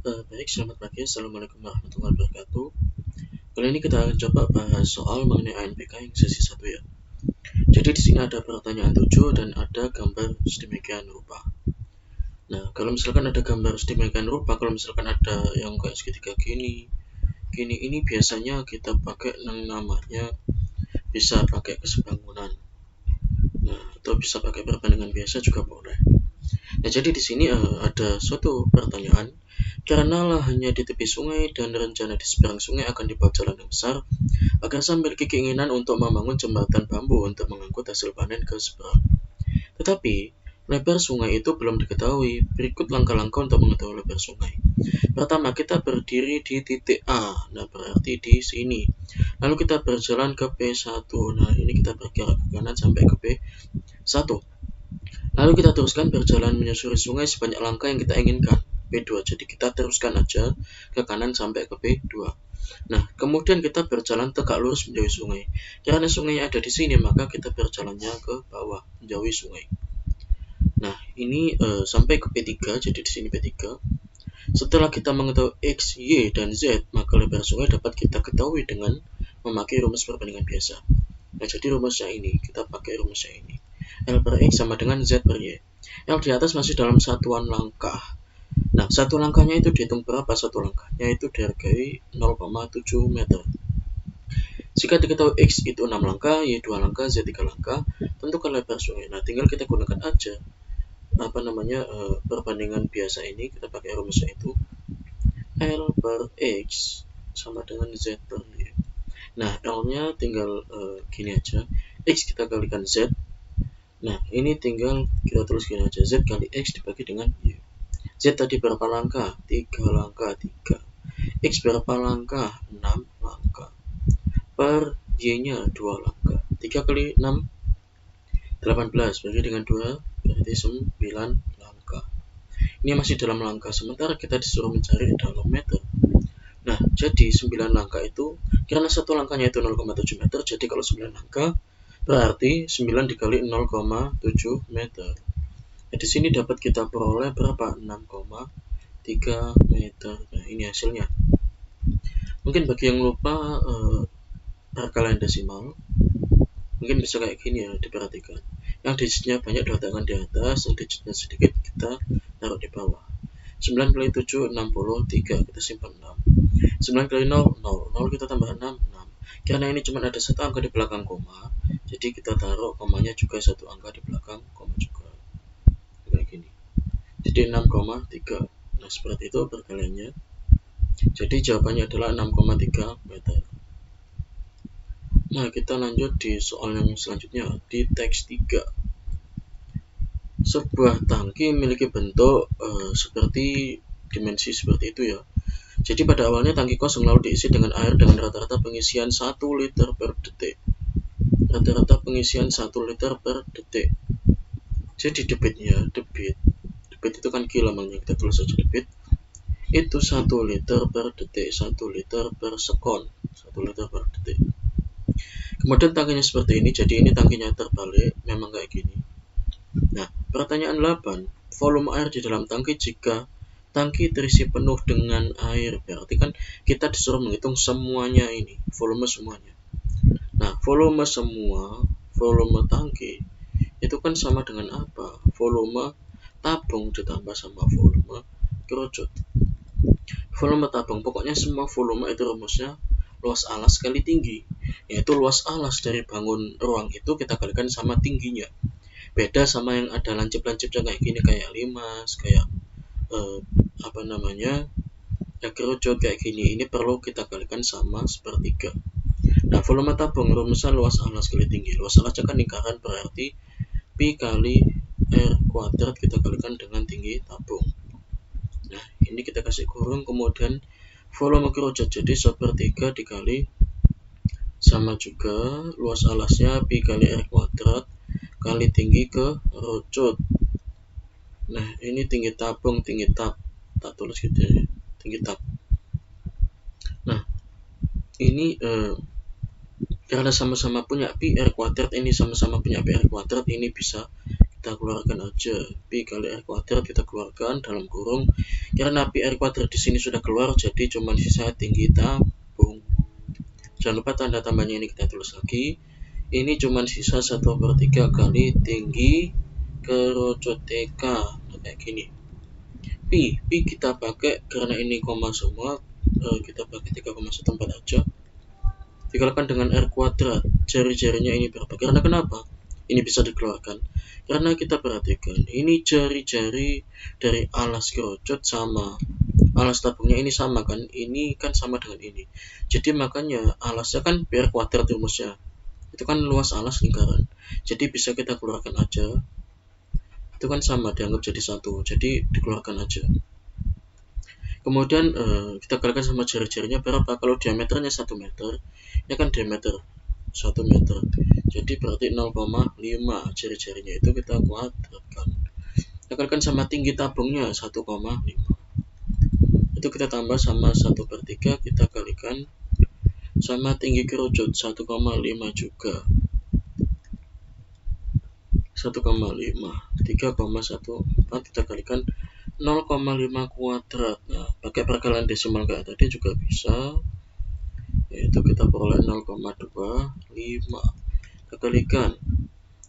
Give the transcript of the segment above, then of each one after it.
Baik, selamat pagi. Assalamualaikum warahmatullahi wabarakatuh. Kali ini kita akan coba bahas soal mengenai ANPK yang sesi 1 ya. Jadi di sini ada pertanyaan 7 dan ada gambar sedemikian rupa. Nah, kalau misalkan ada gambar sedemikian rupa, kalau misalkan ada yang kayak segitiga gini ini biasanya kita pakai yang namanya bisa pakai kesebangunan. Nah, atau bisa pakai perbandingan biasa juga boleh. Nah, jadi di sini ada suatu pertanyaan. Karena lahannya di tepi sungai dan rencana di seberang sungai akan dibuat jalan yang besar, agar saya memiliki keinginan untuk membangun jembatan bambu untuk mengangkut hasil panen ke seberang. Tetapi, lebar sungai itu belum diketahui. Berikut langkah-langkah untuk mengetahui lebar sungai. Pertama, kita berdiri di titik A. Nah, berarti di sini. Lalu kita berjalan ke P1. Nah, ini kita bergerak ke kanan sampai ke P1. Lalu kita teruskan berjalan menyusuri sungai sebanyak langkah yang kita inginkan. P2. Jadi kita teruskan aja ke kanan sampai ke P2. Nah, kemudian kita berjalan tegak lurus menjauhi sungai. Karena sungai ada di sini, maka kita berjalannya ke bawah menjauhi sungai. Nah, ini sampai ke P3. Jadi di sini P3. Setelah kita mengetahui X, Y, dan Z, maka lebar sungai dapat kita ketahui dengan memakai rumus perbandingan biasa. Nah, jadi rumusnya ini, kita pakai rumusnya ini. L per X sama dengan Z per Y. L di atas masih dalam satuan langkah. Nah, satu langkahnya itu dihitung berapa satu langkahnya? Itu dihargai 0,7 meter. Jika diketahui X itu 6 langkah, Y 2 langkah, Z 3 langkah, tentukan lebar sungai. Nah, tinggal kita gunakan aja perbandingan biasa ini. Kita pakai rumusnya itu L per X sama dengan Z per Y. Nah, L-nya tinggal gini aja. X kita kalikan Z. Nah, ini tinggal kita tulis gini aja. Z kali X dibagi dengan Y. Z tadi berapa langkah? 3 langkah, 3. X berapa langkah? 6 langkah. Per Y-nya 2 langkah. 3 kali 6, 18. Bagi dengan 2, berarti 9 langkah. Ini masih dalam langkah, sementara kita disuruh mencari dalam meter. Nah, jadi 9 langkah itu, karena satu langkahnya itu 0,7 meter, jadi kalau 9 langkah, berarti 9 dikali 0,7 meter. Nah, di sini dapat kita peroleh berapa? 6,3 meter. Nah, ini hasilnya. Mungkin bagi yang lupa perkalian desimal, mungkin bisa kayak gini ya, diperhatikan. Yang digitnya banyak diletakkan di atas, yang digitnya sedikit kita taruh di bawah. 9 kali 7, 63, kita simpan 6. 9 kali 0, 0, 0 kita tambah 6, 6. Karena ini cuma ada satu angka di belakang koma, jadi kita taruh komanya juga satu angka di belakang koma juga. Kayak gini. Jadi 6,3. Nah, seperti itu perkaliannya. Jadi jawabannya adalah 6,3 meter. Nah, kita lanjut di soal yang selanjutnya, di teks 3. Sebuah tangki memiliki bentuk seperti dimensi seperti itu ya. Jadi pada awalnya tangki kosong lalu diisi dengan air dengan rata-rata pengisian 1 liter per detik. Rata-rata pengisian 1 liter per detik. Jadi debitnya, debit itu kan kilo, makanya kita tulis saja debit. Itu 1 liter per detik, 1 liter per sekon, 1 liter per detik. Kemudian tangkinya seperti ini, jadi ini tangkinya terbalik, memang kayak gini. Nah, pertanyaan 8, volume air di dalam tangki jika tangki terisi penuh dengan air, berarti kan kita disuruh menghitung semuanya ini, volume semuanya. Nah, volume semua, volume tangki, itu kan sama dengan apa? Volume tabung ditambah sama volume kerucut. Volume tabung, pokoknya semua volume itu rumusnya luas alas kali tinggi, yaitu luas alas dari bangun ruang itu kita kalikan sama tingginya. Beda sama yang ada lancip-lancipnya kayak gini, kayak limas, kayak ya kerucut kayak gini. Ini perlu kita kalikan sama sepertiga. Nah, volume tabung rumusnya luas alas kali tinggi. Luas alas kan lingkaran, berarti pi kali r kuadrat kita kalikan dengan tinggi tabung. Nah, ini kita kasih kurung, kemudian volume kerucut, jadi sepertiga dikali sama juga luas alasnya pi kali r kuadrat kali tinggi kerucut. Nah, ini tinggi tabung, tinggi tab, tak tulis gitu ya, tinggi tab. Nah, ini karena sama-sama punya pi r kuadrat, ini sama-sama punya pi r kuadrat, ini bisa kita keluarkan aja. Pi kali R kuadrat kita keluarkan dalam kurung. Karena pi R kuadrat di sini sudah keluar, jadi cuma sisa tinggi tabung. Jangan lupa tanda tambahnya ini kita tulis lagi. Ini cuma sisa 1/3 kali tinggi kerucut TK. Kayak gini. Pi kita pakai karena ini koma semua, kita pakai 3,14 aja. Dikalikan dengan R kuadrat, jari-jarinya ini berapa? Karena kenapa? Ini bisa dikeluarkan. Karena kita perhatikan, ini jari-jari dari alas kerucut sama. Alas tabungnya ini sama kan? Ini kan sama dengan ini. Jadi makanya alasnya kan R kuadrat rumusnya. Itu kan luas alas lingkaran. Jadi bisa kita keluarkan aja. Itu kan sama, dianggap jadi satu. Jadi dikeluarkan aja. Kemudian kita kalikan sama jari-jarinya berapa? Kalau diameternya 1 meter, ini kan diameter 1 meter. Jadi berarti 0,5 jari-jarinya itu kita kuadratkan. Kita kalikan sama tinggi tabungnya 1,5. Itu kita tambah sama 1/3, kita kalikan sama tinggi kerucut 1,5 juga. 1,5 3,14 kita kalikan 0,5 kuadrat. Nah, pakai perkalian desimal kayak tadi juga bisa, yaitu kita peroleh 0,25. Kita kalikan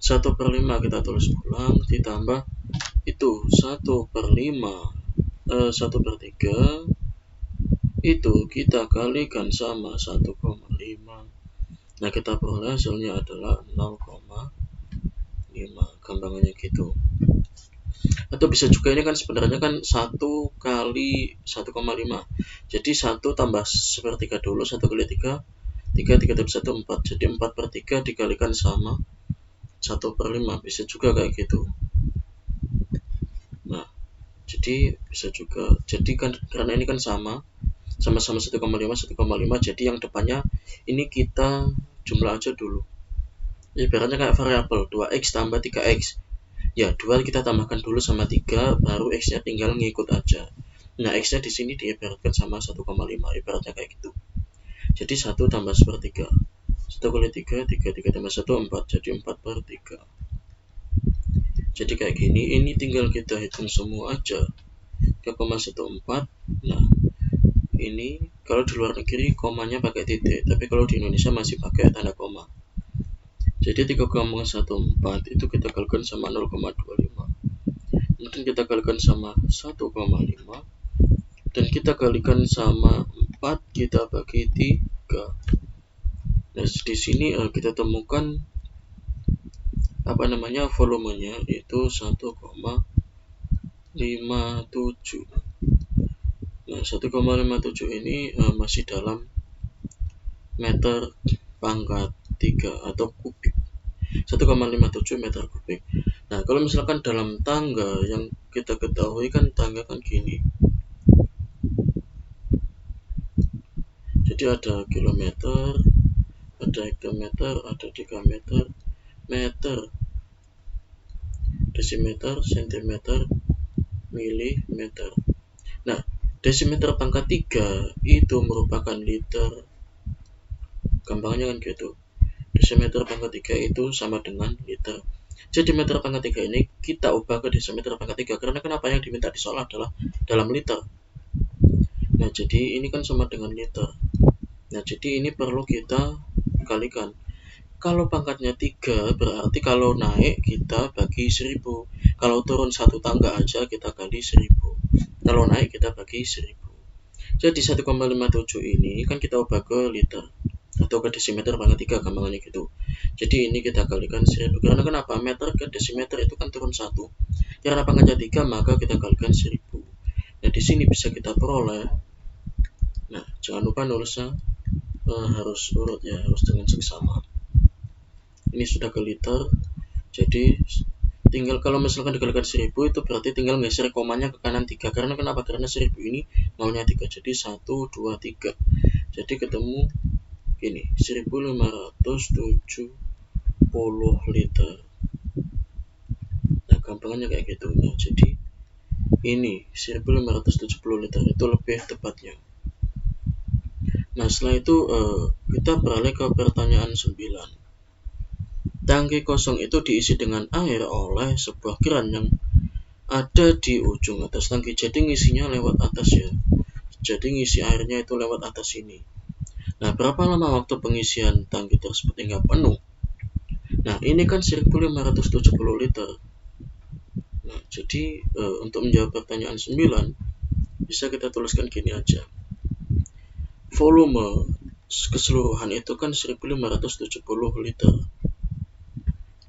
1/5 kita tulis ulang, ditambah itu 1/5 1/3 itu kita kalikan sama 1,5. Nah, kita peroleh hasilnya adalah 0,5. Gampangannya gitu. Atau bisa juga ini kan sebenarnya kan 1 kali 1,5. Jadi 1 tambah 1/3 dulu, 1 kali 3 tambah 1 4. Jadi 4/3 dikalikan sama 1/5. Bisa juga kayak gitu. Nah, jadi bisa juga. Jadi kan karena ini kan sama-sama 1,5. Jadi yang depannya ini kita jumlah aja dulu. Ibaratnya kayak variabel 2x tambah 3x. Ya, 2 kita tambahkan dulu sama 3, baru x-nya tinggal ngikut aja. Nah, x-nya di sini diibaratkan sama 1,5, ibaratnya kayak gitu. Jadi 1 tambah 1/3. 1 kali 3 tambah 1, 4. Jadi 4/3. Jadi kayak gini, ini tinggal kita hitung semua aja. 3,14. Nah, ini kalau di luar negeri komanya pakai titik, tapi kalau di Indonesia masih pakai tanda koma. Jadi 3,14 itu kita kalikan sama 0,25. Kemudian kita kalikan sama 1,5. Dan kita kalikan sama 4, kita bagi 3. Nah, di sini kita temukan volumenya itu 1,57. Nah, 1,57 ini masih dalam meter pangkat 3 atau kubik. 1,57 meter kubik. Nah, kalau misalkan dalam tangga yang kita ketahui kan tangga kan gini. Jadi ada kilometer, ada hektometer, ada dekameter, meter, desimeter, sentimeter, milimeter. Nah, desimeter pangkat 3 itu merupakan liter. Gampangnya kan gitu. Desimeter pangkat 3 itu sama dengan liter. Jadi meter pangkat 3 ini kita ubah ke desimeter pangkat 3. Karena kenapa yang diminta di soal adalah dalam liter. Nah, jadi ini kan sama dengan liter. Nah, jadi ini perlu kita kalikan. Kalau pangkatnya 3, berarti kalau naik kita bagi 1000. Kalau turun 1 tangga aja kita kali 1000. Kalau naik kita bagi 1000. Jadi 1,57 ini kan kita ubah ke liter atau ke desimeter pangkat 3, gampangannya gitu. Jadi ini kita kalikan 1000. Karena kenapa? Meter ke desimeter itu kan turun 1. Karena pangkatnya 3, maka kita kalikan 1000. Nah, di sini bisa kita peroleh. Nah, jangan lupa nulisnya harus urut ya, harus dengan seksama. Ini sudah ke liter. Jadi tinggal kalau misalkan dikalikan 1000 itu berarti tinggal geser komanya ke kanan 3. Karena kenapa? Karena 1000 ini maunya 3. Jadi 1, 2, 3. Jadi ketemu ini 1570 liter. Nah, gampangannya kayak gitu. Nah, jadi ini 1570 liter itu lebih tepatnya. Nah, setelah itu kita beralih ke pertanyaan 9. tangki kosong itu diisi dengan air oleh sebuah keran yang ada di ujung atas tangki. Jadi ngisinya lewat atas ya. Jadi ngisi airnya itu lewat atas ini. Nah, berapa lama waktu pengisian tangki tersebut hingga penuh? Nah, ini kan 1570 liter. Nah, jadi untuk menjawab pertanyaan 9 bisa kita tuliskan gini aja. Volume keseluruhan itu kan 1570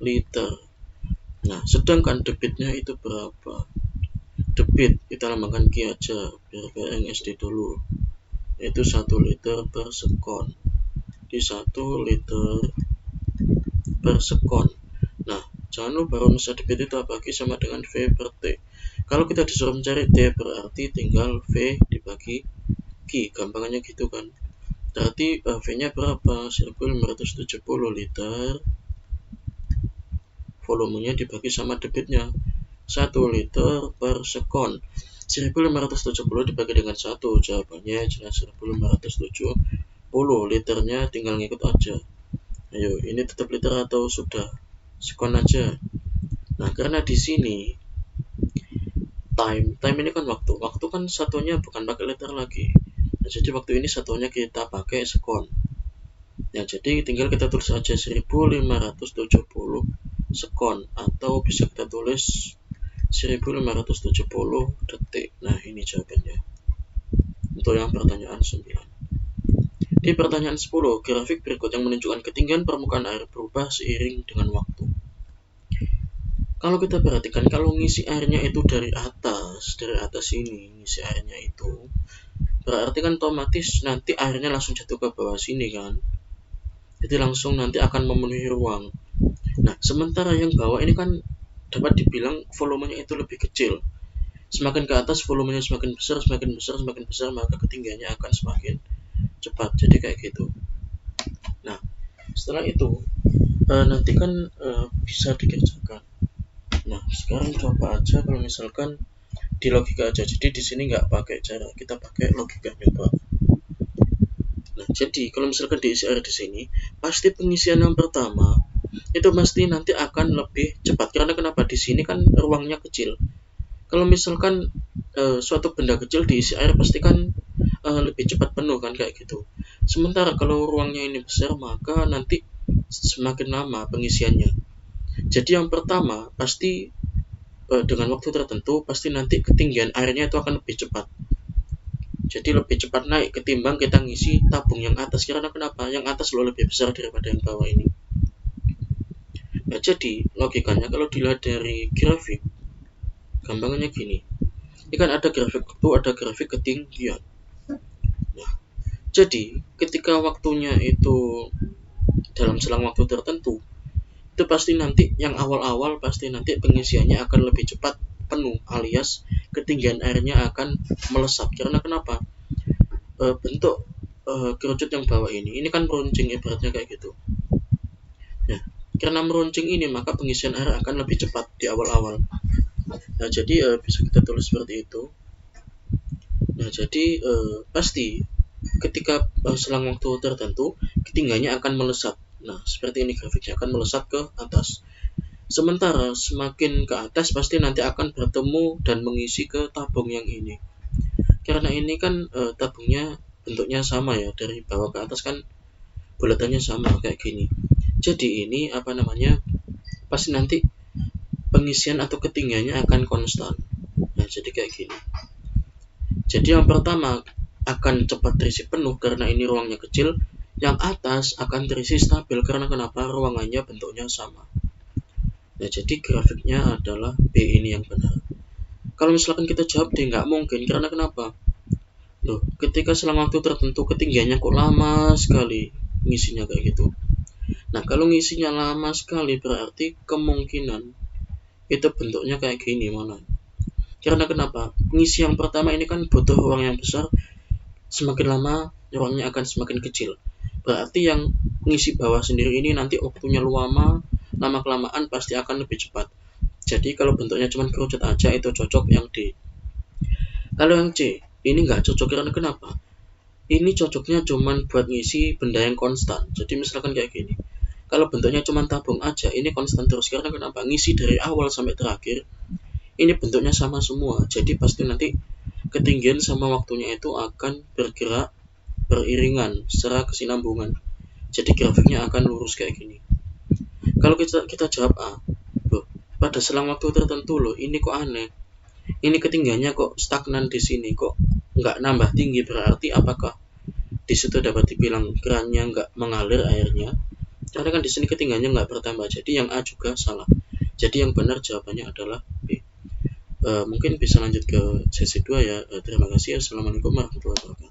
liter. Nah, sedangkan debitnya itu berapa? Debit kita lambangkan Q aja biar kayak yang SD dulu. Yaitu 1 liter per sekon. Di 1 liter per sekon. Nah, jangan lupa rumus debit itu apa? Q sama dengan V per T. Kalau kita disuruh mencari T berarti tinggal V dibagi Q. Gampangannya gitu kan. Berarti V-nya berapa? 1570 liter. Volumenya dibagi sama debitnya 1 liter per sekon. 1570 dibagi dengan 1, jawabannya jelas 1570. Liternya tinggal ngikut aja. Ayo, ini tetap liter atau sudah sekon aja? Nah, karena di sini time ini kan waktu kan satunya bukan pakai liter lagi. Nah, jadi waktu ini satunya kita pakai sekon. Ya, jadi tinggal kita tulis aja 1570 sekon, atau bisa kita tulis 1570 detik. Nah, ini jawabannya untuk yang pertanyaan 9. Di pertanyaan 10, grafik berikut yang menunjukkan ketinggian permukaan air berubah seiring dengan waktu. Kalau kita perhatikan, kalau ngisi airnya itu dari atas ini ngisi airnya itu, berarti kan otomatis nanti airnya langsung jatuh ke bawah sini kan. Jadi langsung nanti akan memenuhi ruang. Nah, sementara yang bawah ini kan dapat dibilang volumenya itu lebih kecil. Semakin ke atas volumenya semakin besar, maka ketinggiannya akan semakin cepat. Jadi kayak gitu. Nah, setelah itu nanti kan bisa dikerjakan. Nah, sekarang coba aja kalau misalkan di logika aja. Jadi di sini nggak pakai cara, kita pakai logika nyoba. Nah, jadi kalau misalkan diisi air di sini, pasti pengisian yang pertama itu pasti nanti akan lebih cepat. Karena kenapa? Di sini kan ruangnya kecil. Kalau misalkan suatu benda kecil diisi air pasti kan lebih cepat penuh kan kayak gitu. Sementara kalau ruangnya ini besar, maka nanti semakin lama pengisiannya. Jadi yang pertama pasti dengan waktu tertentu pasti nanti ketinggian airnya itu akan lebih cepat. Jadi lebih cepat naik ketimbang kita ngisi tabung yang atas. Karena kenapa? Yang atas lebih besar daripada yang bawah ini. Nah, jadi logikanya kalau dilihat dari grafik, gampangannya gini. Ini kan ada grafik waktu, ada grafik ketinggian. Nah, jadi ketika waktunya itu dalam selang waktu tertentu, itu pasti nanti yang awal-awal pasti nanti pengisiannya akan lebih cepat penuh, alias ketinggian airnya akan melesat. Karena kenapa? Bentuk kerucut yang bawah ini kan meruncing, ibaratnya kayak gitu. Nah, karena meruncing ini maka pengisian air akan lebih cepat di awal-awal. Nah, jadi bisa kita tulis seperti itu. Nah, jadi pasti ketika selang waktu tertentu ketinggiannya akan melesat. Nah, seperti ini grafiknya akan melesat ke atas. Sementara semakin ke atas pasti nanti akan bertemu dan mengisi ke tabung yang ini. Karena ini kan tabungnya bentuknya sama ya, dari bawah ke atas kan bulatannya sama kayak gini. Jadi ini pasti nanti pengisian atau ketinggiannya akan konstan. Nah, jadi kayak gini. Jadi yang pertama akan cepat terisi penuh karena ini ruangnya kecil. Yang atas akan terisi stabil karena kenapa? Ruangannya bentuknya sama. Nah, jadi grafiknya adalah B ini yang benar. Kalau misalkan kita jawab D, nggak mungkin. Karena kenapa? Loh, ketika selang waktu tertentu ketinggiannya kok lama sekali ngisinya kayak gitu. Nah, kalau ngisinya lama sekali berarti kemungkinan itu bentuknya kayak gini mana? Karena kenapa? Pengisi yang pertama ini kan butuh ruang yang besar. Semakin lama ruangnya akan semakin kecil. Berarti yang ngisi bawah sendiri ini nanti waktunya lama kelamaan pasti akan lebih cepat. Jadi kalau bentuknya cuma kerucut aja itu cocok yang D. Kalau yang C ini nggak cocok karena kenapa? Ini cocoknya cuma buat ngisi benda yang konstan. Jadi misalkan kayak gini. Kalau bentuknya cuma tabung aja, ini konstan terus. Karena kenapa? Ngisi dari awal sampai terakhir, ini bentuknya sama semua. Jadi pasti nanti ketinggian sama waktunya itu akan bergerak beriringan secara kesinambungan. Jadi grafiknya akan lurus kayak gini. Kalau kita jawab A, loh, pada selang waktu tertentu loh, ini kok aneh. Ini ketinggiannya kok stagnan di sini, kok nggak nambah tinggi. Berarti apakah di situ dapat dibilang kerannya nggak mengalir airnya? Karena kan di sini ketinggiannya nggak bertambah. Jadi yang A juga salah. Jadi yang benar jawabannya adalah B. Mungkin bisa lanjut ke sesi 2 ya. Terima kasih. Assalamualaikum warahmatullahi wabarakatuh.